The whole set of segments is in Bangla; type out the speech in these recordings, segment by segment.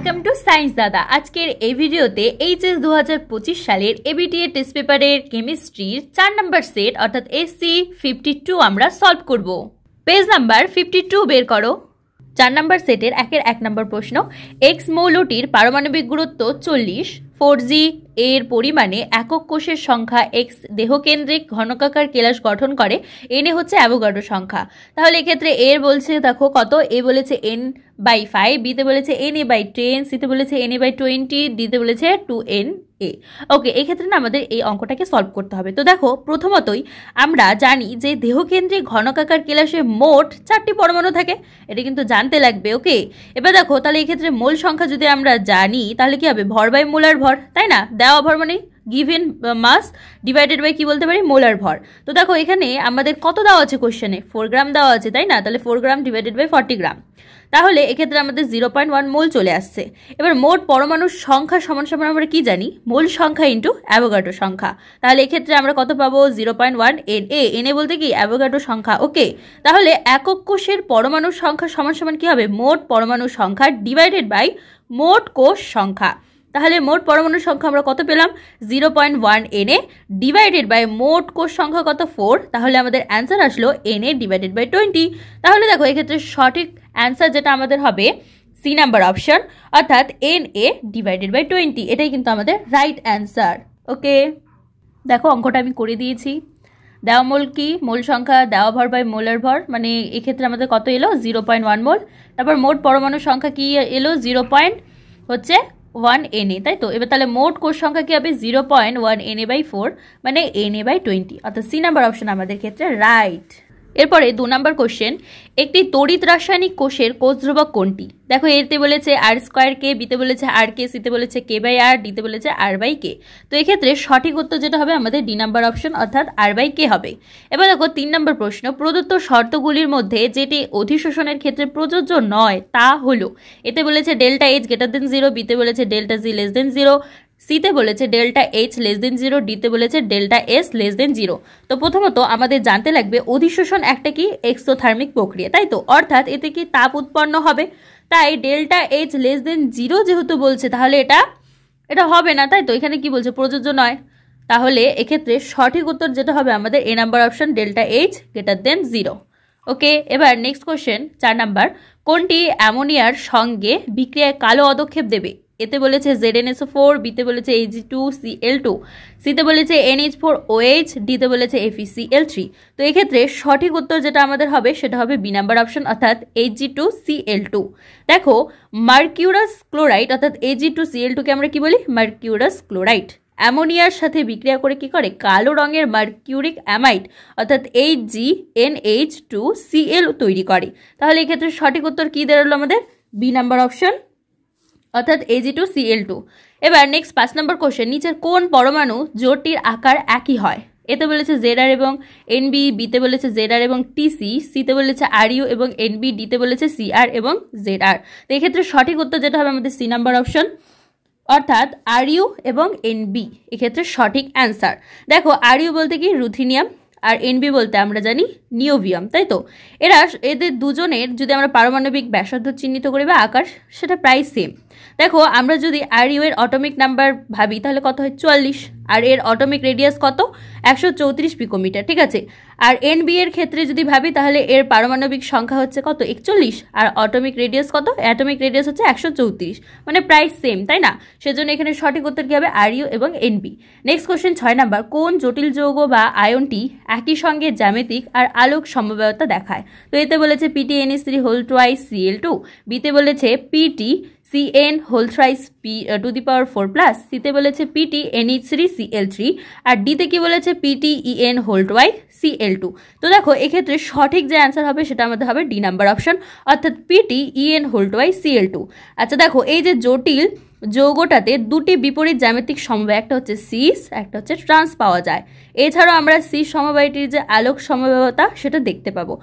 ওয়েলকাম টু সায়েন্স দাদা। আজকের এই ভিডিওতে এইচএস 2025 সালের এবিটিএ টেস্ট পেপারের কেমিস্ট্রির 4 নম্বর সেট অর্থাৎ এসসি 52 আমরা সলভ করব। পেজ নাম্বার 52 বের করো। 4 নম্বর সেটের 1 নম্বর প্রশ্ন, এক্স মৌলটির পারমাণবিক গুরুত্ব 40, 4G এর পরিমাণে একক কোষের সংখ্যা এক্স দেহকেন্দ্রিক ঘনকাকার কেলাস গঠন করে, এন হচ্ছে অ্যাভোগাড্রো সংখ্যা। তাহলে এক্ষেত্রে এর বলছে দেখো কত, এ বলেছে n/5, বিতে বলেছে na/10, সিতে বলেছে na/20, ডিতে বলেছে 2na। ওকে, এক্ষেত্রে না আমাদের এই অঙ্কটাকে সলভ করতে হবে। তো দেখো প্রথমতই আমরা জানি যে দেহকেন্দ্রিক ঘনকাকার কেলাসে মোট 4টি পরমাণু থাকে, এটা কিন্তু জানতে লাগবে। ওকে, এবার দেখো তাহলে এক্ষেত্রে মোল সংখ্যা যদি আমরা জানি তাহলে কি হবে, ভর বাই মোলার ভর, তাই না? দেওয়া ভর মানে গিভেন মাস ডিভাইডেড বাই কি বলতে পারি, মোলার ভর। তো দেখো এখানে আমাদের কত দেওয়া আছে কোশ্চেনে, 4 গ্রাম দেওয়া আছে, তাই না? তাহলে 4 গ্রাম ডিভাইডেড বাই 40 গ্রাম, তাহলে এক্ষেত্রে আমাদের 0.1 মোল চলে আসছে। এবার মোট পরমাণুর সংখ্যা সমান সমান আমরা কি জানি, মোল সংখ্যা ইন্টু অ্যাভোগাড্রো সংখ্যা। তাহলে এক্ষেত্রে আমরা কত পাবো, 0.1 এন এ বলতে কি অ্যাভোগাড্রো সংখ্যা। ওকে, তাহলে একক কোষের পরমাণুর সংখ্যা সমান সমান কি হবে, মোট পরমাণুর সংখ্যা ডিভাইডেড বাই মোট কোষ সংখ্যা। তাহলে মোট পরমাণুর সংখ্যা আমরা কত পেলাম, 0.1 এনএ ডিভাইডেড বাই মোট কোষ সংখ্যা কত, 4। তাহলে আমাদের অ্যান্সার আসলো এনএ ডিভাইডেড বাই 20। তাহলে দেখো এক্ষেত্রে সঠিক অ্যান্সার যেটা আমাদের হবে সি নাম্বার অপশন, অর্থাৎ এনএ ডিভাইডেড বাই 20, এটাই কিন্তু আমাদের রাইট অ্যান্সার। ওকে, দেখো অঙ্কটা আমি করে দিয়েছি। দেওয়া মোল কি, মোল সংখ্যা, দেওয়া ভর বাই মোলার ভর, মানে এক্ষেত্রে আমাদের কত এলো, 0.1 মোল। তারপর মোট পরমাণুর সংখ্যা কি এলো, 0.1 এনএ, তাই তো? এবার তাহলে মোট কোষ সংখ্যা কি হবে, 0.1 na/4, মানে na/20, অর্থাৎ সি নাম্বার অপশন আমাদের ক্ষেত্রে রাইট। এরপরে 2 নম্বর কোশ্চেন, একটি তড়িৎ রাসায়নিক কোষের কোষ ধ্রুবক কোনটি? দেখো এতে বলেছে r²k, বিতে বলেছে rk, সিতে বলেছে k/r, ডিতে বলেছে r/k। তো এক্ষেত্রে সঠিক উত্তর যেটা হবে আমাদের ডি নাম্বার অপশন, অর্থাৎ r/k হবে। এবার দেখো 3 নম্বর প্রশ্ন, প্রদত্ত শর্তগুলির মধ্যে যেটি অধিশোষণের ক্ষেত্রে প্রযোজ্য নয় তা হলো, এতে বলেছে ΔH > 0, বিতে বলেছে ΔG < 0, সিতে বলেছে ΔH < 0, ডিতে বলেছে ΔS < 0। তো প্রথমত আমাদের জানতে লাগবে অধিশোষণ একটা কি এক্সোথার্মিক প্রক্রিয়া, তাই তো? অর্থাৎ এতে কি তাপ উৎপন্ন হবে, তাই ΔH < 0 যেহেতু বলছে তাহলে এটা হবে না, তাই তো? এখানে কি বলছে, প্রযোজ্য নয়। তাহলে এক্ষেত্রে সঠিক উত্তর যেটা হবে আমাদের এ নাম্বার অপশন, ΔH < 0। ওকে, এবার নেক্সট কোশ্চেন 4 নাম্বার, কোনটি অ্যামোনিয়ার সঙ্গে বিক্রিয়ায় কালো পদক্ষেপ দেবে? এতে বলেছে ZnSO4, বিতে বলেছে Ag2Cl2, সিতে বলেছে NH4OH, ডিতে বলেছে FeCl3। তো এক্ষেত্রে সঠিক উত্তর যেটা আমাদের হবে সেটা হবে বি নাম্বার অপশন, অর্থাৎ Ag2Cl2। দেখো মার্কিউরাস ক্লোরাইড অর্থাৎ Ag2Cl2 কে আমরা কি বলি, মার্কিউরাস ক্লোরাইড, অ্যামোনিয়ার সাথে বিক্রিয়া করে কি করে, কালো রঙের মার্কিউরিক অ্যামাইড অর্থাৎ AgNH2Cl তৈরি করে। তাহলে এক্ষেত্রে সঠিক উত্তর কি দাঁড়ালো আমাদের, বি নাম্বার অপশন, অর্থাৎ Ag2Cl2। এবার নেক্সট 5 নম্বর কোশ্চেন, নিচের কোন পরমাণু জোড়টির আকার একই হয়? এতে বলেছে Zr এবং Nb, বিতে বলেছে Zr এবং Tc, সিতে বলেছে Ru এবং Nb, ডিতে বলেছে Cr এবং Zr। তো এক্ষেত্রে সঠিক উত্তর যেটা হবে আমাদের সি নাম্বার অপশন, অর্থাৎ Ru এবং Nb এক্ষেত্রে সঠিক অ্যান্সার। দেখো Ru বলতে কি রুথিনিয়াম, আর Nb বলতে আমরা জানি নিওভিয়াম, তাই তো? এদের দুজনের যদি আমরা পারমাণবিক ব্যাসার্ধ চিহ্নিত করি বা আকার, সেটা প্রায় সেম। দেখো আমরা যদি Ru এর অটোমিক নাম্বার ভাবি তাহলে কত হয়, 44, আর এর অটোমিক রেডিয়াস কত, 134 পিকোমিটার, ঠিক আছে? আর Nb এর ক্ষেত্রে যদি ভাবি তাহলে এর পারমাণবিক সংখ্যা হচ্ছে কত, 41, আর অটোমিক রেডিয়াস কত, অ্যাটমিক রেডিয়াস হচ্ছে 134, মানে প্রায় সেম, তাই না? সেজন্য এখানে সঠিক উত্তর কি হবে, Ru এবং Nb। নেক্সট কোশ্চেন 6 নাম্বার, কোন জটিল যৌগ বা আয়নটি একই সঙ্গে জ্যামিতিক আর আলোক সমবায়তা দেখায়? তো এতে বলেছে PtNH3 Cl2, বিতে বলেছে PtCN P⁴+, সিতে বলেছে PtNH3Cl3, আর ডিতে কি বলেছে PtEN Cl2। তো দেখো এক্ষেত্রে সঠিক যে অ্যান্সার হবে সেটা আমাদের হবে ডি নাম্বার অপশন, অর্থাৎ PtEN Cl2। আচ্ছা দেখো এই যে জটিল যৌগটাতে দুটি বিপরীত জ্যামিতিক সমবায়, একটা হচ্ছে সিস, একটা হচ্ছে ট্রান্স পাওয়া যায়। এছাড়াও আমরা সিস সমবায়টির যে আলোক সমবায়তা সেটা দেখতে পাবো।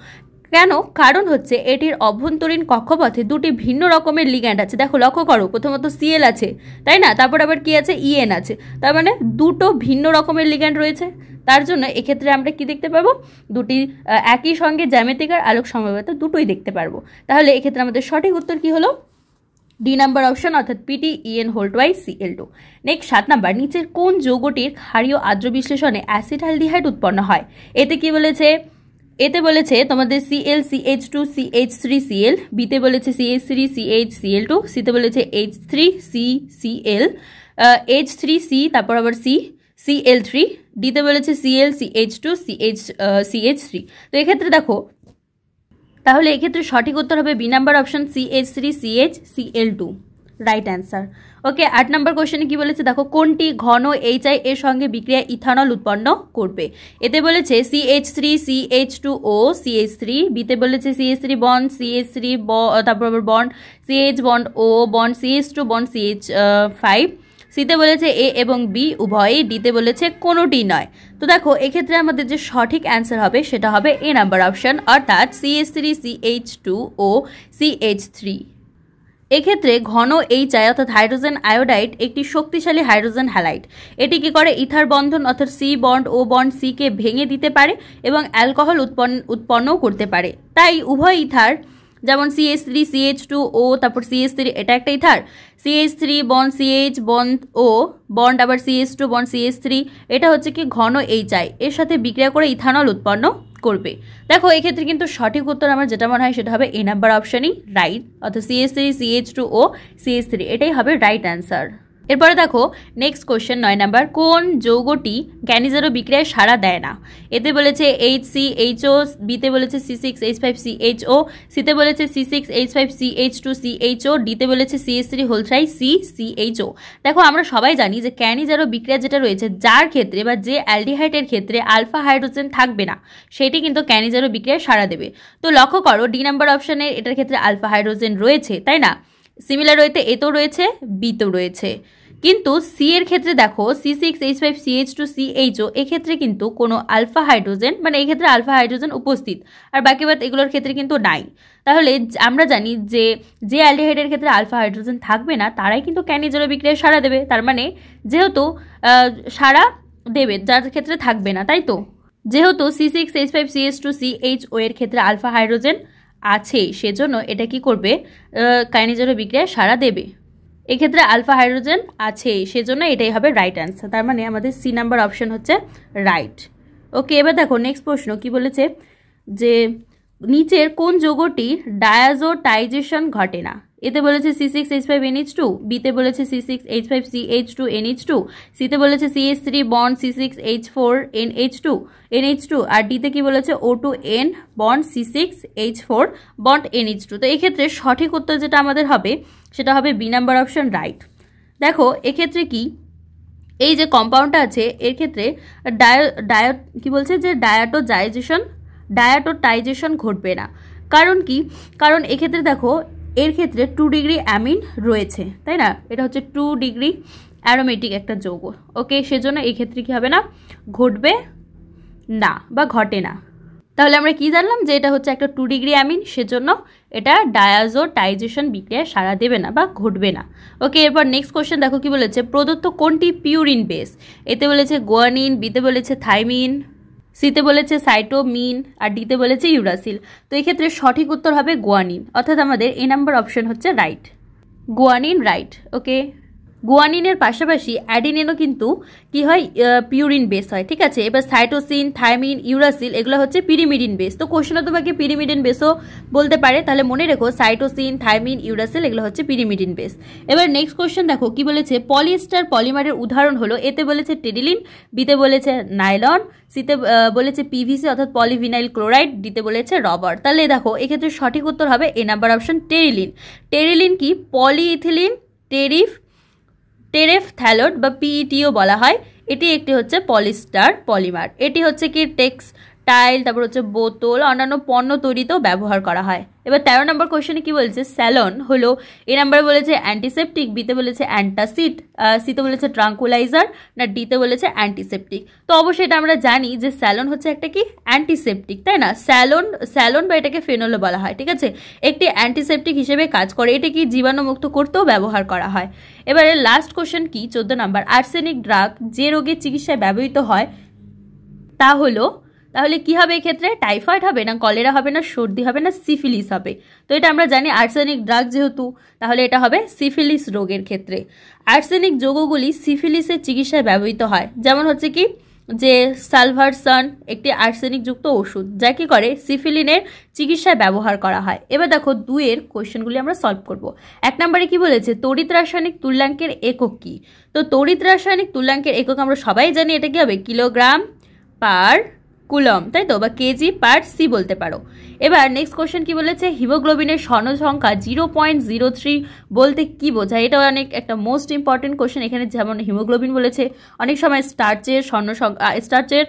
কেন? কারণ হচ্ছে এটির অভ্যন্তরীণ কক্ষপথে দুটি ভিন্ন রকমের লিগ্যান্ড আছে। দেখো লক্ষ্য করো, প্রথমত Cl আছে, তাই না? তারপর আবার কি আছে, En আছে, তার মানে দুটো ভিন্ন রকমের লিগ্যান্ড রয়েছে। তার জন্য এক্ষেত্রে আমরা কি দেখতে পাবো, দুটি একই সঙ্গে জ্যামিতিক আর আলোক সমবায়তা দুটোই দেখতে পারবো। তাহলে এক্ষেত্রে আমাদের সঠিক উত্তর কি হলো, ডি নাম্বার অপশন অর্থাৎ PTEN2Cl2। নেক্সট 7 নাম্বার, নিচের কোন যৌগটির ক্ষারীয় আর্দ্র বিশ্লেষণে অ্যাসিটালডিহাইড উৎপন্ন হয়? এতে কি বলেছে? এতে বলেছে তোমাদের Cl, CH2, CH3Cl, বিতে বলেছে CH3CHCl2, সিতে বলেছে H3CCl, H3C, তারপর আবার CCl3, ডিতে বলেছে Cl, CH2, CH3। তো এক্ষেত্রে দেখো, তাহলে এক্ষেত্রে সঠিক উত্তর হবে B number option CH3CHCl2, right answer. Okay, 8 number কোশ্চেনে কি বলেছে দেখো, কোনটি ঘন HI এর সঙ্গে বিক্রিয়া ইথানল উৎপন্ন করবে? এতে বলেছে CH3CH2O CH3, বিতে বলেছে CH3 বন্ড CH3 তারপর আবার bond CH bond O bond CH2 bond CH5, সিতে বলেছে এ এবং বি উভয়ই, ডিতে বলেছে কোনোটি নয়। তো দেখো এক্ষেত্রে আমাদের যে সঠিক অ্যান্সার হবে সেটা হবে এ নাম্বার অপশন অর্থাৎ CH3CH2O CH3। এক্ষেত্রে ঘন HI অর্থাৎ হাইড্রোজেন আয়োডাইড একটি শক্তিশালী হাইড্রোজেন হ্যালাইড। এটি কি করে? ইথার বন্ধন অর্থাৎ C bond O bond C কে ভেঙে দিতে পারে এবং অ্যালকোহল উৎপন্নও করতে পারে। তাই উভয় ইথার, যেমন CH3CH2O তারপর CH3, এটা একটা ether, CH3 bond CH bond O bond আবার CH2 বন্ড CH3, এটা হচ্ছে কি ঘন HI, এর সাথে বিক্রিয়া করে ইথানল উৎপন্ন করবে। দেখো এক্ষেত্রে কিন্তু সঠিক উত্তর আমার যেটা মনে হয় সেটা হবে এ নাম্বার অপশনই রাইট, অর্থাৎ CH3CH2O CH3, এটাই হবে রাইট অ্যান্সার। এরপরে দেখো নেক্সট কোশ্চেন 9 নাম্বার, কোন যৌগটি গ্যানিজারো বিক্রিয়ায় সাড়া দেয় না? এতে বলেছে HCHO, বিতে বলেছে C6H5CHO, সিতে বলেছে C6H5CH2CHO, ডিতে বলেছে CH3CCHO। দেখো আমরা সবাই জানি যে গ্যানিজারো বিক্রিয়া যেটা রয়েছে, যার ক্ষেত্রে বা যে অ্যালডিহাইডের ক্ষেত্রে আলফা হাইড্রোজেন থাকবে না, সেটি কিন্তু গ্যানিজারো বিক্রিয়ায় সাড়া দেবে। তো লক্ষ্য করো ডি নাম্বার অপশনে এটার ক্ষেত্রে আলফা হাইড্রোজেন রয়েছে, তাই না? সিমিলার ওয়েতে এতেও রয়েছে, বিতেও রয়েছে। কিন্তু সি এর ক্ষেত্রে দেখো C6H5CH2CHO, এক্ষেত্রে কিন্তু কোনো আলফা হাইড্রোজেন, মানে এক্ষেত্রে আলফা হাইড্রোজেন উপস্থিত, আর বাকি বাদ এগুলোর ক্ষেত্রে কিন্তু নাই। তাহলে আমরা জানি যে যে অ্যালডিহাইডের ক্ষেত্রে আলফা হাইড্রোজেন থাকবে না তারাই কিন্তু গ্যানিজারো বিক্রিয়ায় সাড়া দেবে। তার মানে যেহেতু সাড়া দেবে যার ক্ষেত্রে থাকবে না, তাই তো? যেহেতু C6H5CH2CHO এর ক্ষেত্রে আলফা হাইড্রোজেন আছে, সেজন্য এটা কি করবে? গ্যানিজারো বিক্রিয়ায় সাড়া দেবে। এক্ষেত্রে আলফা হাইড্রোজেন আছে, সেজন্য এটাই হবে রাইট অ্যান্সার। তার মানে আমাদের সি নাম্বার অপশন হচ্ছে রাইট। ওকে, এবার দেখো নেক্সট প্রশ্ন কি বলেছে, যে নিচের কোন যৌগটি ডায়াজোটাইজেশন ঘটে না? এতে বলেছে C6H5NH2, বিতে বলেছে C6H5CH2NH2, সিতে বলেছে CH3 বন্ড C6H4NH2 আর ডিতে কি বলেছে O2N bond C6H4 bond NH2। তো এক্ষেত্রে সঠিক উত্তর যেটা আমাদের হবে সেটা হবে বি নাম্বার অপশন রাইট। দেখো এক্ষেত্রে কি, এই যে কম্পাউন্ডটা আছে এর ক্ষেত্রে কি বলছে যে ডায়াটোটাইজেশন ঘটবে না। কারণ কি? কারণ এক্ষেত্রে দেখো এর ক্ষেত্রে 2 ডিগ্রি অ্যামিন রয়েছে, তাই না? এটা হচ্ছে 2 ডিগ্রি অ্যারোমেটিক একটা যৌগ। ওকে, সেজন্য এই ক্ষেত্রে কি হবে না? ঘটবে না বা ঘটে না। তাহলে আমরা কি জানলাম? যে এটা হচ্ছে একটা 2 ডিগ্রি অ্যামিন, সেজন্য এটা ডায়াজোটাইজেশন বিক্রিয়ায় সাড়া দেবে না বা ঘটবে না। ওকে, এরপর নেক্সট কোশ্চেন দেখো কি বলেছে, প্রদত্ত কোনটি পিউরিন বেস? এতে বলেছে গুয়ানিন, বিতে বলেছে থাইমিন, সিতে বলেছে সাইটোমিন আর ডিতে বলেছে ইউরাসিল। তো এক্ষেত্রে সঠিক উত্তর হবে গুয়ানিন, অর্থাৎ আমাদের এ নাম্বার অপশন হচ্ছে রাইট, গুয়ানিন রাইট। ওকে, গুয়ানিনের পাশাপাশি অ্যাডিনিনও কিন্তু কি হয়? পিউরিন বেস হয়, ঠিক আছে? এবার সাইটোসিন, থাইমিন, ইউরাসিল এগুলো হচ্ছে পিরিমিডিন বেস। তো কোশ্চেনে তোমাকে পিরিমিডিন বেসও বলতে পারে, তাহলে মনে রেখো সাইটোসিন, থাইমিন, ইউরাসিল এগুলো হচ্ছে পিরিমিডিন বেস। এবার নেক্সট কোশ্চেন দেখো কি বলেছে, পলিয়েস্টার পলিমারের উদাহরণ হলো? এতে বলেছে টেরিলিন, বিতে বলেছে নাইলন, সিতে বলেছে পিভিসি অর্থাৎ পলিভিনাইল ক্লোরাইড, ডিতে বলেছে রবার। তাহলে দেখো এক্ষেত্রে সঠিক উত্তর হবে এ নাম্বার অপশন টেরিলিন। টেরিলিন কি? পলিইথিলিন টেরেফথ্যালোড বা PETও বলা হয়। এটি একটি হচ্ছে পলিস্টার পলিমার। এটি হচ্ছে কি টেক্সটাইল, তারপর হচ্ছে বোতল, অন্যান্য পণ্য তৈরিতেও ব্যবহার করা হয়। এবার 13 নম্বর কোশ্চেনে কি বলছে, স্যালন হলো? এ নাম্বারে বলেছে অ্যান্টিসেপটিক, বিতে বলেছে অ্যান্টাসিড, সিতে বলেছে ট্রাঙ্কুলাইজার, না ডিতে বলেছে অ্যান্টিসেপটিক। তো অবশ্যই এটা আমরা জানি যে স্যালন হচ্ছে একটা কি অ্যান্টিসেপটিক, তাই না? স্যালন বা এটাকে ফেনলও বলা হয়, ঠিক আছে? একটি অ্যান্টিসেপটিক হিসেবে কাজ করে। এটি কি জীবাণুমুক্ত করতেও ব্যবহার করা হয়। এবারে লাস্ট কোশ্চেন কি, 14 নম্বর, আর্সেনিক ড্রাগ যে রোগের চিকিৎসায় ব্যবহৃত হয় তা হলো তাহলে কি হবে এক্ষেত্রে? টাইফয়েড হবে না কলেরা হবে না সর্দি হবে না সিফিলিস হবে। তো এটা আমরা জানি আর্সেনিক ড্রাগ যেহেতু, তাহলে এটা হবে সিফিলিস রোগের ক্ষেত্রে। আর্সেনিক যৌগগুলি সিফিলিসের চিকিৎসায় ব্যবহৃত হয়, যেমন হচ্ছে কি যে সালভারসান একটি আর্সেনিক যুক্ত ওষুধ, যা কি করে সিফিলিনের চিকিৎসায় ব্যবহার করা হয়। এবার দেখো 2 এর কোয়েশ্চেনগুলি আমরা সলভ করব। 1 নম্বরে কি বলেছে? তড়িৎ রাসায়নিক তুল্যাঙ্কের একক কি? তো তড়িৎ রাসায়নিক তুল্যাঙ্কের একক আমরা সবাই জানি, এটা কি হবে? কিলোগ্রাম পার কুলম, তাই তো, বা কেজি পার সি বলতে পারো। এবার নেক্সট কোশ্চেন কি বলেছে? হিমোগ্লোবিনের স্বর্ণ সংখ্যা 0.03 বলতে কি বোঝায়? এটা অনেক একটা মোস্ট ইম্পর্টেন্ট কোশ্চেন। এখানে যেমন হিমোগ্লোবিন বলেছে, অনেক সময় স্টার্চের স্বর্ণ সংখ্যা, স্টার্চের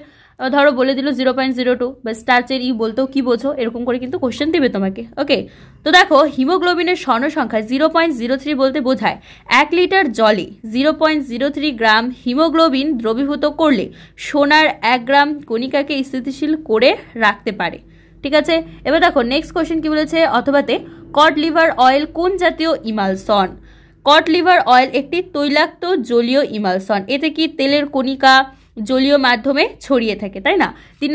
ধরো বলে দিল 0.02 বা স্টার্চের বলতেও কি বোঝো, এরকম করে কিন্তু কোশ্চেন দেবে তোমাকে। ওকে, তো দেখো হিমোগ্লোবিনের স্বর্ণ সংখ্যা 0.03 বলতে বোঝায় 1 লিটার জলে 0.03 গ্রাম হিমোগ্লোবিন দ্রবীভূত করলে সোনার 1 গ্রাম কণিকাকে স্থিতিশীল করে রাখতে পারে। ঠিক আছে, এবার দেখো নেক্সট কোশ্চেন কি বলেছে? অথবাতে কড লিভার অয়েল কোন জাতীয় ইমালসন? কড লিভার অয়েল একটি তৈলাক্ত জলীয় ইমালসন। এতে কি তেলের কণিকা জলীয় মাধ্যমে ছড়িয়ে থাকে, তাই না? 3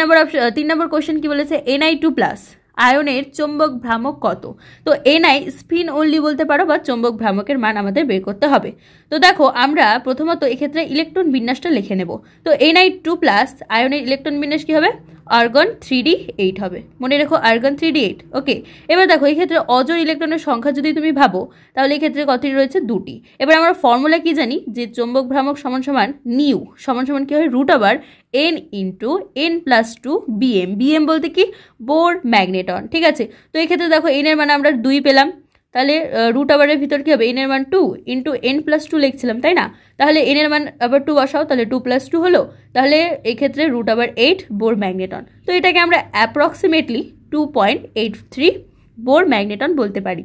নম্বর কোশ্চেন কি বলেছে? Ni2+ আয়নের চৌম্বক ভ্রামক কত? তো Ni স্পিন অনলি বলতে পারো, বা চৌম্বক ভ্রামকের মান আমাদের বের করতে হবে। তো দেখো আমরা প্রথমত এক্ষেত্রে ইলেকট্রন বিন্যাসটা লিখে নেব। তো Ni2+ আয়নের ইলেকট্রন বিন্যাস কি হবে? আর্গন 3d8 হবে। মনে রেখো আর্গন 3d8। ওকে, এবার দেখো এই ক্ষেত্রে অজোড় ইলেকট্রনের সংখ্যা যদি তুমি ভাবো, তাহলে এই ক্ষেত্রে কতটি রয়েছে? 2টি। এবার আমরা ফর্মুলা কি জানি? যে চৌম্বক ভ্রামক সমান সমান নিউ সমান সমান কি হয়? √n × n+2 bm। bm বলতে কি? Bohr magneton. ঠিক আছে, তো এই ক্ষেত্রে দেখো n এর মান আমরা 2 পেলাম, তাহলে √এর ভিতর কি হবে? n এর মান 2 × n+2 লিখছিলাম, তাই না? তাহলে n এর মান আবার 2 বসাও, তাহলে 2+2 হলো। তাহলে এই ক্ষেত্রে √8 বোর ম্যাগনেটন। তো এটাকে আমরা অ্যাপ্রক্সিমেটলি 2.83 বোর ম্যাগনেটন বলতে পারি।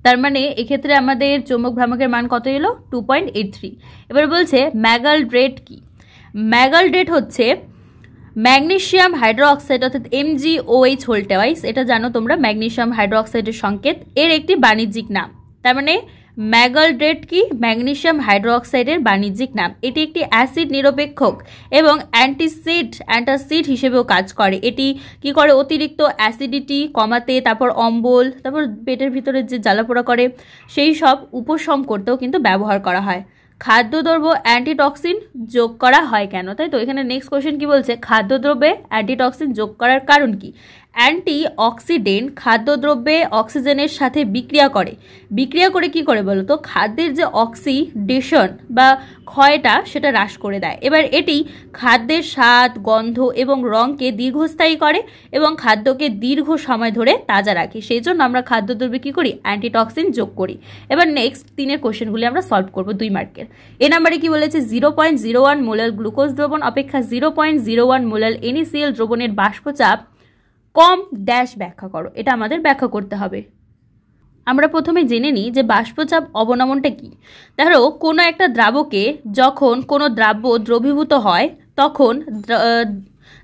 তার মানে এক্ষেত্রে আমাদের চৌম্বক ভ্রামকের মান কত এলো? 2.83। এবার বলছে ম্যাগালড্রেট কি? ম্যাগালড্রেট হচ্ছে ম্যাগনেসিয়াম হাইড্রোক্সাইড অর্থাৎ MgOH হোল টুয়াইস। এটা জানো তোমরা, ম্যাগনেসিয়াম হাইড্রোক্সাইডের সংকেত, এর একটি বাণিজ্যিক নাম। তার মানে ম্যাগালড্রেট কি? ম্যাগনেসিয়াম হাইড্রোক্সাইডের বাণিজ্যিক নাম। এটি একটি অ্যাসিড নিরপেক্ষক এবং অ্যান্টাসিড হিসেবেও কাজ করে। এটি কি করে? অতিরিক্ত অ্যাসিডিটি কমাতে, তারপর অম্বল, তারপর পেটের ভিতরে যে জ্বালাপোড়া করে সেই সব উপশম করতেও কিন্তু ব্যবহার করা হয়। খাদ্যদ্রব্য অ্যান্টিটক্সিন যোগ করা হয় কেন? তাই তো, এখানে নেক্সট কোশ্চেন কি বলছে? খাদ্যদ্রব্যে অ্যান্টিটক্সিন যোগ করার কারণ কি? অ্যান্টি অক্সিডেন্ট খাদ্যদ্রব্যে অক্সিজেনের সাথে বিক্রিয়া করে কি করে বলো তো? খাদ্যের যে অক্সিডেশন বা ক্ষয়টা সেটা হ্রাস করে দেয়। এবার এটি খাদ্যের স্বাদ, গন্ধ এবং রঙকে দীর্ঘস্থায়ী করে এবং খাদ্যকে দীর্ঘ সময় ধরে তাজা রাখে। সেই জন্য আমরা খাদ্যদ্রব্যে কী করি? অ্যান্টিটক্সিন যোগ করি। এবার নেক্সট 3 কোশ্চেনগুলি আমরা সলভ করব 2 মার্কের। এ নাম্বারে কি বলেছে? 0.01 মোলাল গ্লুকোজ দ্রবণ অপেক্ষা 0.01 মোলাল NaCl দ্রবণের বাষ্পচাপ কম ড্যাশ ব্যাখ্যা করো। এটা আমাদের ব্যাখ্যা করতে হবে। আমরা প্রথমে জেনে নিই যে বাষ্পচাপ অবনমনটা কি। ধরো কোনো একটা দ্রাবকে যখন কোনো দ্রাব্য দ্রবীভূত হয়, তখন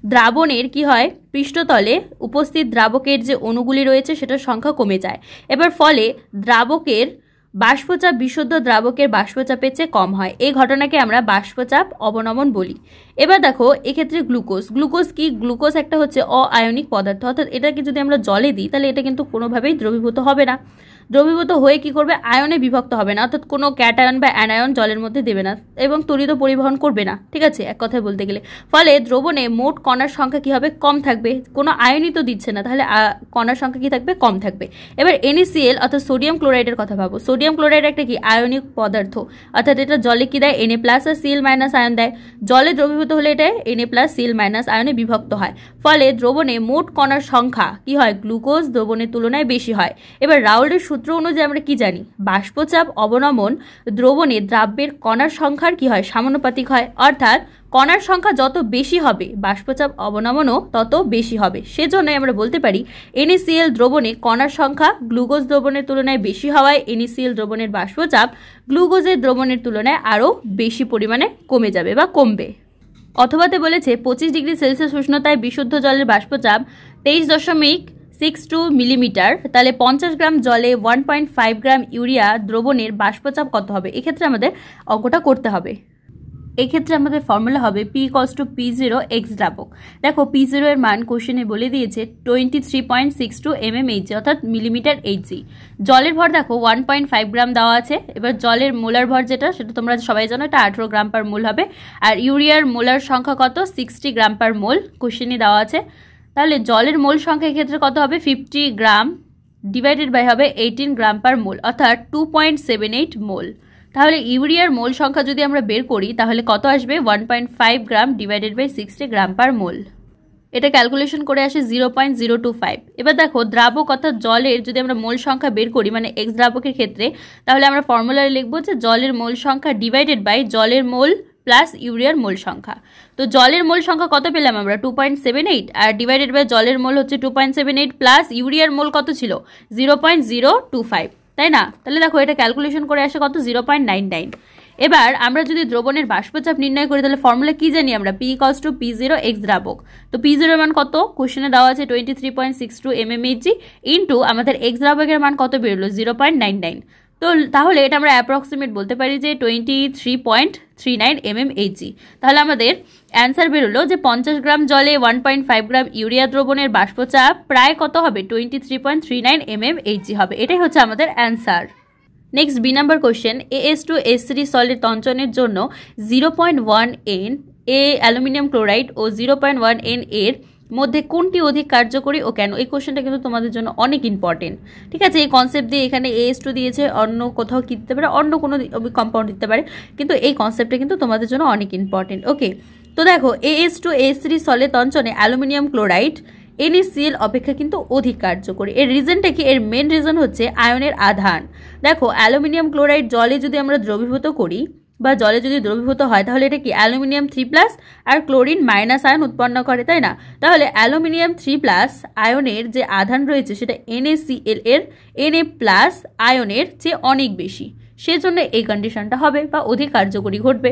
দ্রাবণের কি হয়? পৃষ্ঠতলে উপস্থিত দ্রাবকের যে অণুগুলি রয়েছে সেটার সংখ্যা কমে যায়। এবার ফলে দ্রাবকের বাষ্পচাপ বিশুদ্ধ দ্রাবকের বাষ্পচাপের চেয়ে কম হয়। এই ঘটনাকে আমরা বাষ্পচাপ অবনমন বলি। এবার দেখো এক্ষেত্রে গ্লুকোজ কি? গ্লুকোজ একটা হচ্ছে অআয়নিক পদার্থ, অর্থাৎ এটাকে যদি আমরা জলে দিই তাহলে এটা কিন্তু কোনোভাবেই দ্রবীভূত হবে না। দ্রবীভূত হয়ে কি করবে? আয়নে বিভক্ত হবে না, অর্থাৎ কোনো ক্যাটায়ন বা অ্যানায়ন জলের মধ্যে দেবে না এবং তড়িৎ পরিবহন করবে না। ঠিক আছে, এক কথায় বলতে গেলে ফলে দ্রবণে মোট কণার সংখ্যা কি হবে? কম থাকবে। কোনো আয়নই তো দিচ্ছে না, তাহলে কণার সংখ্যা কি থাকবে? কম থাকবে। এবার NaCl অর্থাৎ সোডিয়াম ক্লোরাইডের কথা ভাবো। সোডিয়াম ক্লোরাইড একটা কি? আয়নিক পদার্থ, অর্থাৎ এটা জলে কি দেয়? Na+ আর Cl- আয়ন দেয়। জলে দ্রবীভূত হলে এটা Na+ Cl- আয়নে বিভক্ত হয়। ফলে দ্রবণে মোট কণার সংখ্যা কি হয়? গ্লুকোজ দ্রবণের তুলনায় বেশি হয়। এবার রাউলের সূত্র অনুযায়ী আমরা কি জানি? বাষ্পচাপ অবনমন দ্রবণে দ্রাব্যের কণার সংখ্যার কি হয়? সমানুপাতিক হয়, অর্থাৎ কণার সংখ্যা যত বেশি হবে বাষ্পচাপ অবনমনও তত বেশি হবে। সেজন্যই আমরা বলতে পারি NaCl দ্রবণে কণার সংখ্যা গ্লুকোজ দ্রবণের তুলনায় বেশি হওয়ায় NaCl দ্রবণের বাষ্পচাপ গ্লুকোজের দ্রবণের তুলনায় আরও বেশি পরিমাণে কমে যাবে বা কমবে। অথবাতে বলেছে 25 ডিগ্রি সেলসিয়াস উষ্ণতায় বিশুদ্ধ জলের বাষ্পচাপ 23.62 মিলিমিটার, তাহলে 50 গ্রাম জলে 1.5 গ্রাম ইউরিয়া দ্রবণের বাষ্পচাপ কত হবে? এক্ষেত্রে আমাদের অঙ্কটা করতে হবে। এক্ষেত্রে আমাদের ফর্মুলা হবে P = P0 x দ্রাবক। দেখো P0 এর মান কোশ্চেনে বলে দিয়েছে 23.62 mmHg অর্থাৎ মিলিমিটার Hg। জলের ভর দেখো 1.5 গ্রাম দেওয়া আছে। এবার জলের মোলার ভর যেটা সেটা তোমরা সবাই জানো, এটা 18 গ্রাম পার মোল হবে। আর ইউরিয়ার মোলার সংখ্যা কত? 60 গ্রাম পার মোল কোশ্চেনে দেওয়া আছে। তাহলে জলের মোল সংখ্যা এক্ষেত্রে কত হবে? 50 গ্রাম ডিভাইডেড বাই হবে 18 গ্রাম পার মোল অর্থাৎ 2.78 মোল। তাহলে ইউরিয়ার মোল সংখ্যা যদি আমরা বের করি তাহলে কত আসবে? 1.5 গ্রাম ডিভাইডেড বাই 60 গ্রাম পার মোল। এটা ক্যালকুলেশন করে আসে 0.025। এবার দেখো দ্রাবক অর্থাৎ জলের যদি আমরা মোল সংখ্যা বের করি মানে এক্স দ্রাবকের ক্ষেত্রে, তাহলে আমরা ফর্মুলায় লিখবো যে জলের মোল সংখ্যা ডিভাইডেড বাই জলের মোল প্লাস ইউরিয়ার মোল সংখ্যা। তো জলের মোল সংখ্যা কত পেলাম আমরা? 2.78 আর ডিভাইডেড বাই জলের মোল হচ্ছে 2.78 প্লাস ইউরিয়ার মোল কত ছিল? 0.025, তাই না? তাহলে দেখো এটা ক্যালকুলেশন করে আসে কত? 0.99। এবার আমরা যদি দ্রবণের বাষ্পচাপ নির্ণয় করি তাহলে ফর্মুলা কি জানি আমরা? P = P0 x দ্রাবক। তো P0 এর মান কত? কোশ্চেনে দেওয়া আছে 23.62 mmHg ইন্টু আমাদের x দ্রাবকের মান কত বেরোলো? 0.99। তো তাহলে এটা আমরা অ্যাপ্রক্সিমেট বলতে পারি যে 23.39 mmHg। তাহলে আমাদের অ্যান্সার বেরোলো যে 50 গ্রাম জলে 1.5 গ্রাম ইউরিয়া দ্রবণের বাষ্পচাপ প্রায় কত হবে? 23.39 mmHg হবে। এটাই হচ্ছে আমাদের answer. Next B number question, AS2S3 solid তঞ্চনের জন্য 0.1 N এ অ্যালুমিনিয়াম ক্লোরাইড ও 0.1 N এর মধ্যে কোনটি অধিক কার্যকরী ও কেন? এই কোশ্চেনটা কিন্তু তোমাদের জন্য অনেক ইম্পর্টেন্ট। ঠিক আছে, এই কনসেপ্ট দিয়ে এখানে AS2 দিয়েছে, অন্য কোথাও কি দিতে পারে, অন্য কোনো কম্পাউন্ড দিতে পারে, কিন্তু এই কনসেপ্টটা কিন্তু তোমাদের জন্য অনেক ইম্পর্টেন্ট। ওকে, তো দেখো AS2S3 সলিড তঞ্চনে অ্যালুমিনিয়াম ক্লোরাইড NaCl অপেক্ষা কিন্তু অধিক কার্যকরী। এর রিজনটা কি? এর মেন রিজন হচ্ছে আয়নের আধান। দেখো অ্যালুমিনিয়াম ক্লোরাইড জলে যদি আমরা দ্রবীভূত করি বা জলে যদি দ্রবীভূত হয় তাহলে এটা কি? অ্যালুমিনিয়াম 3+ আর ক্লোরিন মাইনাস আয়ন উৎপন্ন করে, তাই না? তাহলে অ্যালুমিনিয়াম 3+ আয়নের যে আধান রয়েছে সেটা NaCl এর Na+ আয়নের চেয়ে অনেক বেশি, সেজন্য এই কন্ডিশনটা হবে বা অধিক কার্যকরী ঘটবে।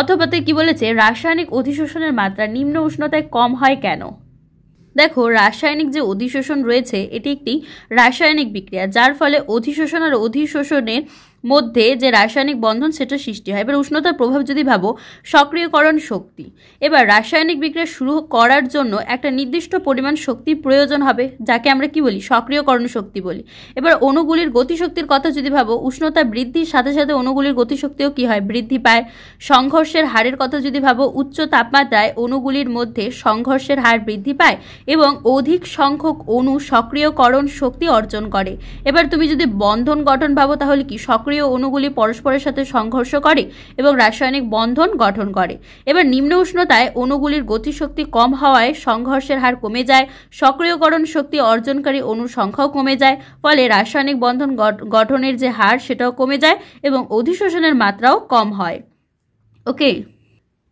অথবা কি বলেছে? রাসায়নিক অধিশোষণের মাত্রা নিম্ন উষ্ণতায় কম হয় কেন? দেখো রাসায়নিক যে অধিশোষণ রয়েছে এটি একটি রাসায়নিক বিক্রিয়া, যার ফলে অধিশোষণ আর অধিশোষণের মধ্যে যে রাসায়নিক বন্ধন সেটা সৃষ্টি হয়। এবার উষ্ণতার প্রভাব যদি ভাবো, সক্রিয়করণ শক্তি। এবার রাসায়নিক বিক্রিয়া শুরু করার জন্য একটা নির্দিষ্ট পরিমাণ শক্তির প্রয়োজন হবে, যাকে আমরা কি বলি? সক্রিয়করণ শক্তি বলি। এবার অণুগুলির গতিশক্তির কথা যদি ভাবো, উষ্ণতা বৃদ্ধির সাথে সাথে অণুগুলির গতিশক্তিও কি হয়? বৃদ্ধি পায়। সংঘর্ষের হারের কথা যদি ভাবো, উচ্চ তাপমাত্রায় অণুগুলির মধ্যে সংঘর্ষের হার বৃদ্ধি পায় এবং অধিক সংখ্যক অণু সক্রিয়করণ শক্তি অর্জন করে। এবার তুমি যদি বন্ধন গঠন ভাবো তাহলে কি? সক্রিয় অণুগুলি পরস্পরের সাথে সংঘর্ষ করে এবং রাসায়নিক বন্ধন গঠন করে। এবার নিম্ন উষ্ণতায় অণুগুলির গতিশক্তি কম হওয়ায় সংঘর্ষের হার কমে যায়, সক্রিয়করণ শক্তি অর্জনকারী অণুর সংখ্যাও কমে যায়, ফলে রাসায়নিক বন্ধন গঠনের যে হার সেটাও কমে যায় এবং অধিশোষণের মাত্রাও কম হয়। ওকে,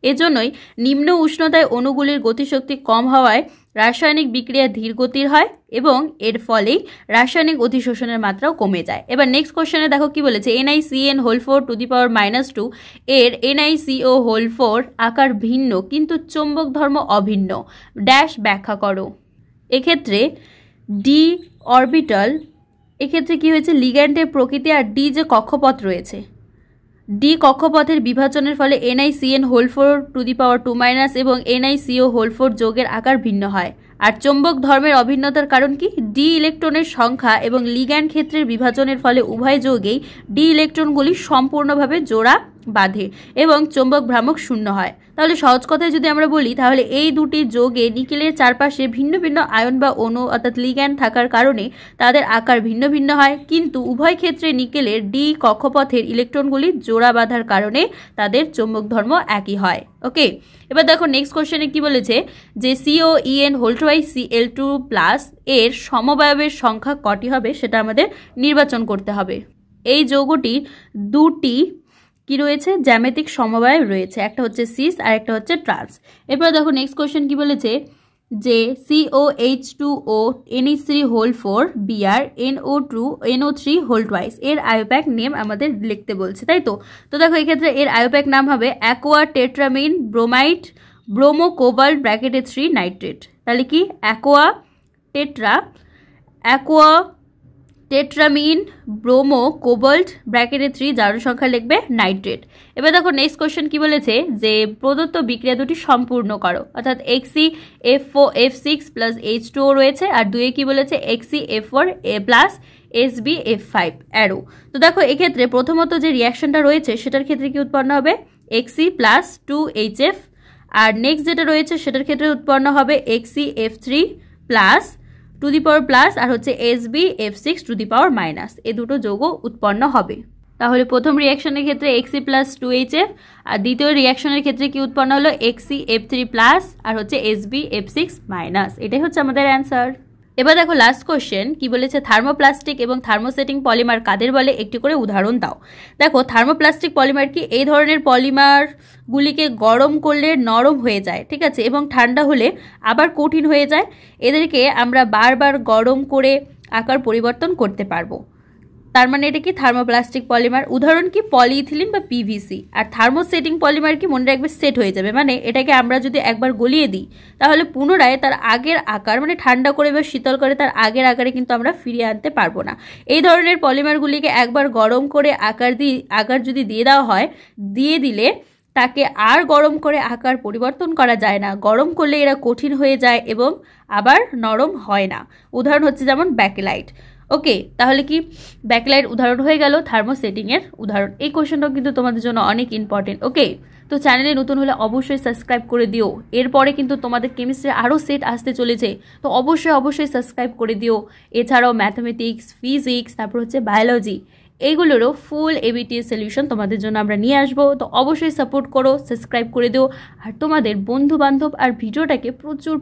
এজন্যই নিম্ন উষ্ণতায় অণুগুলির গতিশক্তি কম হওয়ায় রাসায়নিক বিক্রিয়া ধীর গতির হয় এবং এর ফলেই রাসায়নিক অধিশোষণের মাত্রাও কমে যায়। এবার নেক্সট কোশ্চেনে দেখো কি বলেছে? NiCN⁴ এর NiCO⁴ আকার ভিন্ন কিন্তু চৌম্বক ধর্ম অভিন্ন, ড্যাশ ব্যাখ্যা করো। এক্ষেত্রে ডি অরবিটাল, এক্ষেত্রে কি হয়েছে? লিগ্যান্ডের প্রকৃতি আর ডি যে কক্ষপথ রয়েছে, ডি কক্ষপথের বিভাজনের ফলে NiCN⁴ এবং NiCO⁴ যোগের আকার ভিন্ন হয়। আর চৌম্বক ধর্মের অভিন্নতার কারণ কি? ডি ইলেকট্রনের সংখ্যা এবং লিগ্যান্ড ক্ষেত্রের বিভাজনের ফলে উভয় যোগেই ডি ইলেকট্রনগুলি সম্পূর্ণভাবে জোড়া বাঁধে এবং চৌম্বক ভ্রামক শূন্য হয়। তাহলে সহজ কথায় যদি আমরা বলি তাহলে এই দুটি যোগে নিকেলের চারপাশে ভিন্ন ভিন্ন আয়ন বা অণু অর্থাৎ লিগ্যান্ড থাকার কারণে তাদের আকার ভিন্ন ভিন্ন হয়, কিন্তু উভয় ক্ষেত্রে নিকেলের ডি কক্ষপথের ইলেকট্রনগুলি জোড়া বাঁধার কারণে তাদের চৌম্বক ধর্ম একই হয়। ওকে, এবার দেখো নেক্সট কোশ্চেনে কি বলেছে? যে COEN⁴Cl2+ এর সমবায়বের সংখ্যা কটি হবে সেটা আমাদের নির্বাচন করতে হবে। এই যৌগটির দুটি কি রয়েছে? জ্যামিতিক সমবায় রয়েছে, একটা হচ্ছে সিস আর একটা হচ্ছে ট্রান্স। এরপর দেখো নেক্সট কোশ্চেন কি বলেছে? যে COH2O Ne3⁴ Br NO3 এর আয়োপ্যাক নেম আমাদের লিখতে বলছে, তাই তো? তো দেখো এক্ষেত্রে এর আয়োপ্যাক নাম হবে aqua tetraammine bromide bromo cobalt ব্র্যাকেটে 3 নাইট্রেট। তাহলে কি? অ্যাকোয়া টেট্রামিন, ব্রোমো, কোবাল্ট, ব্র্যাকেটে 3 জারণ সংখ্যা লিখবে নাইট্রেট। এবার দেখো নেক্সট কোশ্চেন কি বলেছে যে প্রদত্ত বিক্রিয়া দুটি সম্পূর্ণ করো, অর্থাৎ XeF4F6 প্লাস H2O রয়েছে, আর 2 কি বলেছে XeF4 প্লাস SbF5 অ্যারো। তো দেখো এক্ষেত্রে প্রথমত যে রিয়াকশনটা রয়েছে সেটার ক্ষেত্রে কি উৎপন্ন হবে Xe প্লাস 2HF, আর নেক্সট যেটা রয়েছে সেটার ক্ষেত্রে উৎপন্ন হবে XeF3 plus to the power plus আর হচ্ছে SbF6 two the power minus, এই দুটো যৌগ উৎপন্ন হবে। তাহলে প্রথম রিয়াকশনের ক্ষেত্রে Xe প্লাস 2HF, আর দ্বিতীয় রিয়াকশনের ক্ষেত্রে কি উৎপন্ন হলো XeF3 প্লাস আর হচ্ছে SbF6 মাইনাস, এটাই হচ্ছে আমাদের অ্যান্সার। এবার দেখো লাস্ট কোশ্চেন কি বলেছে, থার্মোপ্লাস্টিক এবং থার্মোসেটিং পলিমার কাদের বলে, একটি করে উদাহরণ দাও। দেখো থার্মোপ্লাস্টিক পলিমার কি এই ধরনের পলিমারগুলিকে গরম করলে নরম হয়ে যায়, ঠিক আছে, এবং ঠান্ডা হলে আবার কঠিন হয়ে যায়। এদেরকে আমরা বারবার গরম করে আকার পরিবর্তন করতে পারবো, তার মানে এটা কি থার্মোপ্লাস্টিক পলিমার। উদাহরণ কি পলিইথিলিন বা পিভিসি। আর থার্মোসেটিং পলিমার কি মনে রাখবে সেট হয়ে যাবে, মানে এটাকে আমরা যদি একবার গলিয়ে দিই তাহলে পুনরায় তার আগের আকার মানে ঠান্ডা করে বা শীতল করে তার আগের আকারে কিন্তু আমরা ফিরিয়ে আনতে পারবো না। এই ধরনের পলিমারগুলিকে একবার গরম করে আকার যদি দিয়ে দেওয়া হয়, দিয়ে দিলে তাকে আর গরম করে আকার পরিবর্তন করা যায় না, গরম করলে এরা কঠিন হয়ে যায় এবং আবার নরম হয় না। উদাহরণ হচ্ছে যেমন ব্যাকেলাইট। ওকে, তাহলে কি ব্যাকলাইট উদাহরণ হয়ে গেল থার্মোসেটিংয়ের উদাহরণ। এই কোশ্চেনটাও কিন্তু তোমাদের জন্য অনেক ইম্পর্টেন্ট। ওকে, তো চ্যানেলে নতুন হলে অবশ্যই সাবস্ক্রাইব করে দিও, এরপরে কিন্তু তোমাদের কেমিস্ট্রি আরও সেট আসতে চলেছে, তো অবশ্যই সাবস্ক্রাইব করে দিও। এছাড়াও ম্যাথামেটিক্স, ফিজিক্স, তারপর হচ্ছে বায়োলজি, এইগুলোরও ফুল এবিটিএস সলিউশন তোমাদের জন্য আমরা নিয়ে আসবো। তো অবশ্যই সাপোর্ট করো, সাবস্ক্রাইব করে দিও, আর তোমাদের বন্ধু বান্ধব আর ভিডিওটাকে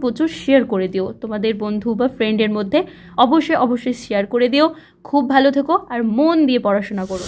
প্রচুর শেয়ার করে দিও তোমাদের বন্ধু বা ফ্রেন্ডের মধ্যে, অবশ্যই শেয়ার করে দিও। খুব ভালো থেকো আর মন দিয়ে পড়াশোনা করো।